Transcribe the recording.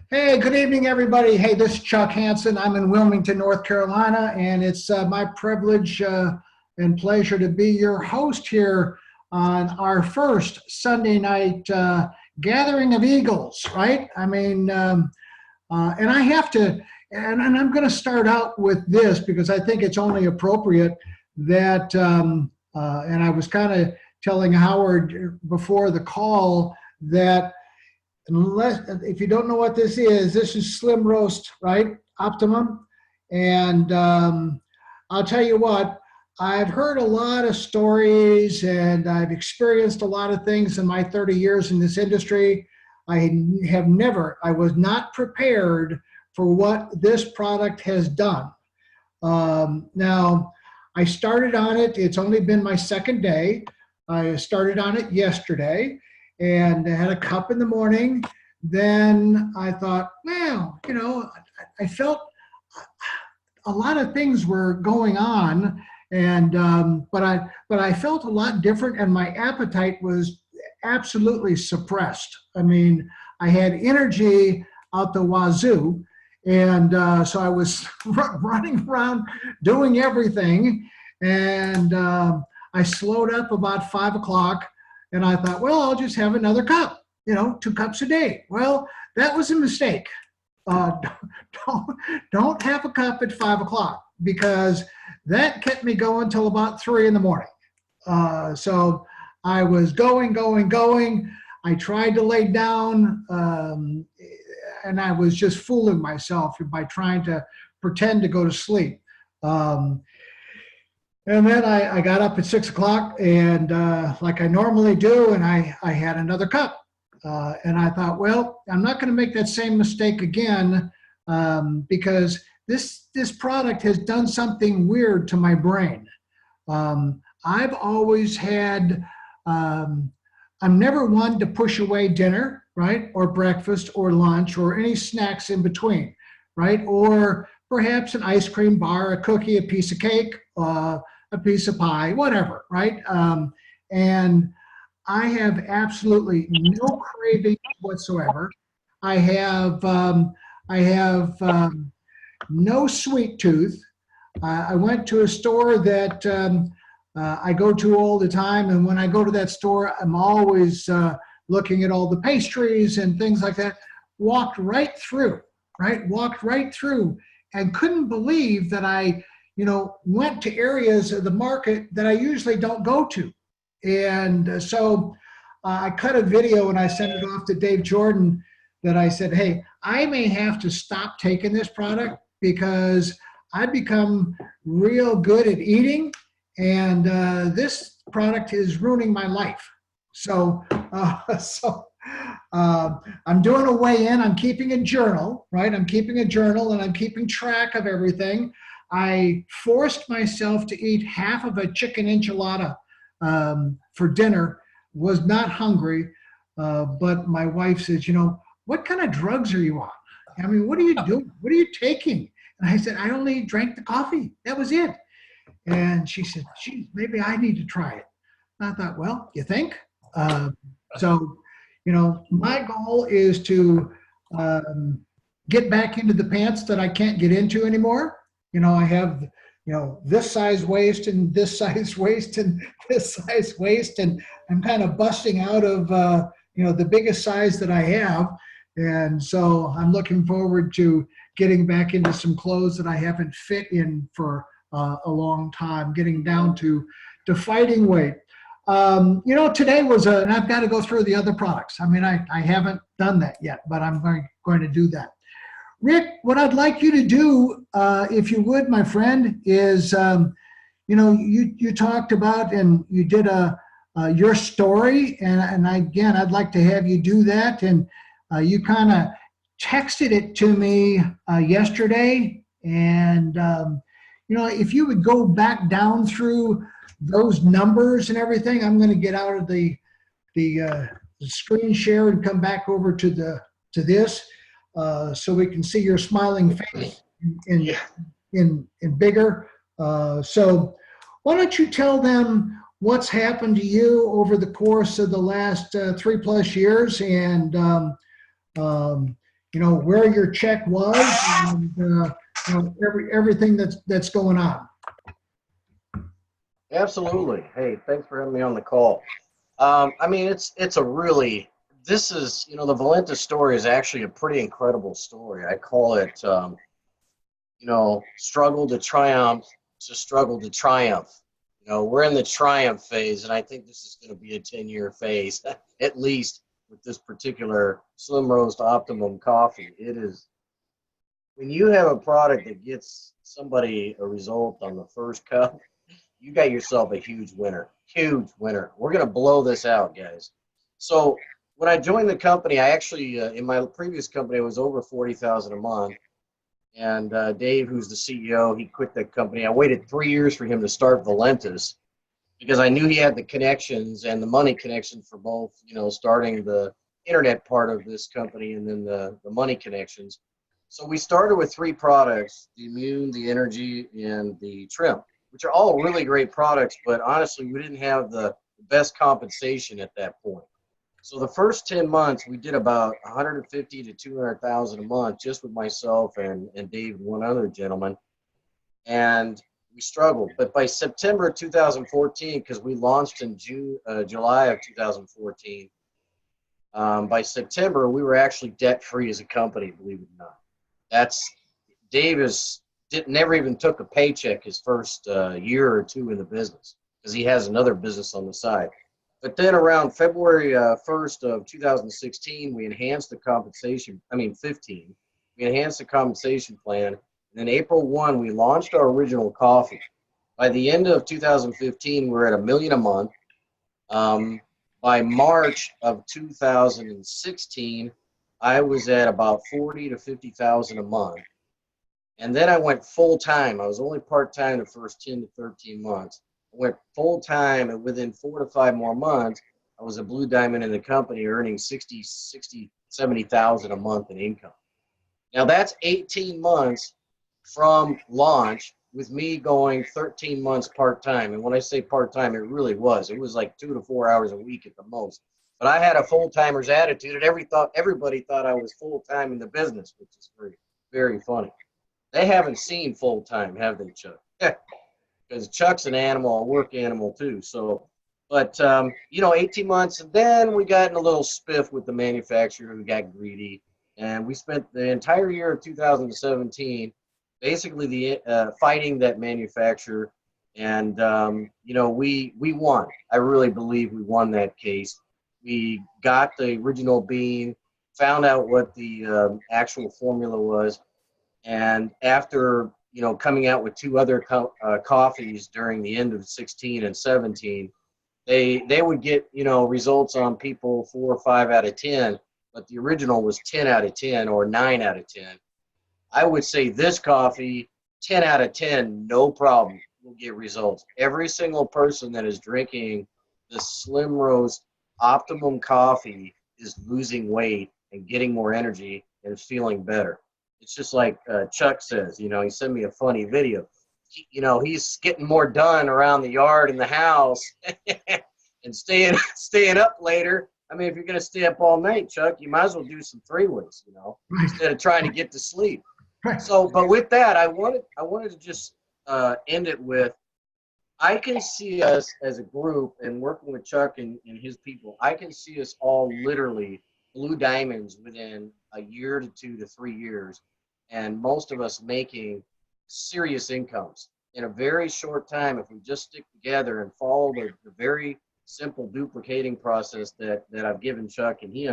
Hey, good evening, everybody. Hey, this is Chuck Hanson. I'm in Wilmington, North Carolina, and it's my privilege and pleasure to be your host here on our first Sunday night gathering of Eagles, right? And I have to, and I'm going to start out with this because I think it's only appropriate that, and I was kind of telling Howard before the call that unless if you don't know what this is Slim Roast, right? Optimum. And I'll tell you what, I've heard a lot of stories and I've experienced a lot of things in my 30 years in this industry. I was not prepared for what this product has done. Now, I started on it, it's only been my second day. I started on it yesterday and I had a cup in the morning. Then I thought, well, I felt a lot of things were going on, and but I felt a lot different, and my appetite was absolutely suppressed. I mean, I had energy out the wazoo, and so I was running around doing everything, and I slowed up about 5 o'clock. And I thought, well, I'll just have another cup, 2 cups a day. Well, that was a mistake. Don't have a cup at 5 o'clock because that kept me going till about 3 in the morning. So I was going. I tried to lay down, and I was just fooling myself by trying to pretend to go to sleep. And then I got up at 6 o'clock and like I normally do, and I had another cup. And I thought, well, I'm not going to make that same mistake again because this product has done something weird to my brain. I've always had, I'm never one to push away dinner, right? Or breakfast or lunch or any snacks in between, right? Or perhaps an ice cream bar, a cookie, a piece of cake, a piece of pie, whatever, right? And I have absolutely no craving whatsoever. I have no sweet tooth. I went to a store that I go to all the time, and when I go to that store, I'm always looking at all the pastries and things like that. Walked right through, and couldn't believe that I went to areas of the market that I usually don't go to. And so I cut a video and I sent it off to Dave Jordan that I said, hey, I may have to stop taking this product because I've become real good at eating, and this product is ruining my life. So, I'm doing a weigh-in. I'm keeping a journal, right? I'm keeping a journal and I'm keeping track of everything. I forced myself to eat half of a chicken enchilada for dinner, was not hungry, but my wife says, what kind of drugs are you on? I mean, what are you doing? What are you taking? And I said, I only drank the coffee. That was it. And she said, gee, maybe I need to try it. And I thought, well, you think? So, my goal is to get back into the pants that I can't get into anymore. I have, this size waist and this size waist and this size waist, and I'm kind of busting out of, the biggest size that I have. And so I'm looking forward to getting back into some clothes that I haven't fit in for a long time, getting down to fighting weight. Today was and I've got to go through the other products. I mean, I haven't done that yet, but I'm going to do that. Rick, what I'd like you to do, if you would, my friend, is, you talked about and you did your story, and again, I'd like to have you do that. And you kind of texted it to me yesterday, and if you would go back down through those numbers and everything, I'm going to get out of the screen share and come back over to this. So we can see your smiling face in bigger. So why don't you tell them what's happened to you over the course of the last 3+ years, and where your check was, and everything that's going on. Absolutely. Hey, thanks for having me on the call. I mean, it's a really this is the Valentus story is actually a pretty incredible story. I call it struggle to triumph to struggle to triumph. We're in the triumph phase, and I think this is going to be a 10-year phase at least with this particular Slim Roast Optimum coffee. It is when you have a product that gets somebody a result on the first cup, you got yourself a huge winner. Huge winner. We're going to blow this out, guys. So when I joined the company, I actually, in my previous company, I was over 40,000 a month. And Dave, who's the CEO, he quit the company. I waited 3 years for him to start Valentus because I knew he had the connections and the money connections for both, starting the internet part of this company and then the money connections. So we started with 3 products, the Immune, the Energy, and the Trim, which are all really great products, but honestly, we didn't have the best compensation at that point. So the first 10 months, we did about 150 to 200,000 a month just with myself and Dave and one other gentleman. And we struggled. But by September 2014, because we launched in July of 2014, by September, we were actually debt-free as a company, believe it or not. That's Dave never even took a paycheck his first year or two in the business because he has another business on the side. But then around February 1st of 2016, we enhanced the compensation. 15. We enhanced the compensation plan. And then April 1, we launched our original coffee. By the end of 2015, we're at $1 million a month. By March of 2016, I was at about 40 to 50,000 a month. And then I went full time. I was only part time the first 10 to 13 months. I went full time, and within 4 to 5 more months, I was a blue diamond in the company, earning 70,000 a month in income. Now that's 18 months from launch with me going 13 months part time. And when I say part time, it really was. It was like 2 to 4 hours a week at the most. But I had a full timer's attitude, and everybody thought I was full time in the business, which is very, very funny. They haven't seen full time, have they, Chuck? Because Chuck's an animal, a work animal too. So, but 18 months, and then we got in a little spiff with the manufacturer who got greedy, and we spent the entire year of 2017 basically fighting that manufacturer, and we won. I really believe we won that case. We got the original bean, found out what the actual formula was. And after, coming out with 2 other coffees during the end of 16 and 17, they would get, results on people 4 or 5 out of 10, but the original was 10 out of 10 or 9 out of 10. I would say this coffee, 10 out of 10, no problem, will get results. Every single person that is drinking the Slim Roast Optimum coffee is losing weight and getting more energy and is feeling better. It's just like Chuck says, he sent me a funny video. He's getting more done around the yard and the house and staying up later. I mean, if you're going to stay up all night, Chuck, you might as well do some 3-ways, instead of trying to get to sleep. So, but with that, I wanted to just end it with, I can see us as a group and working with Chuck and his people, I can see us all literally blue diamonds within a year to 2 to 3 years, and most of us making serious incomes in a very short time if we just stick together and follow the very simple duplicating process that I've given Chuck and he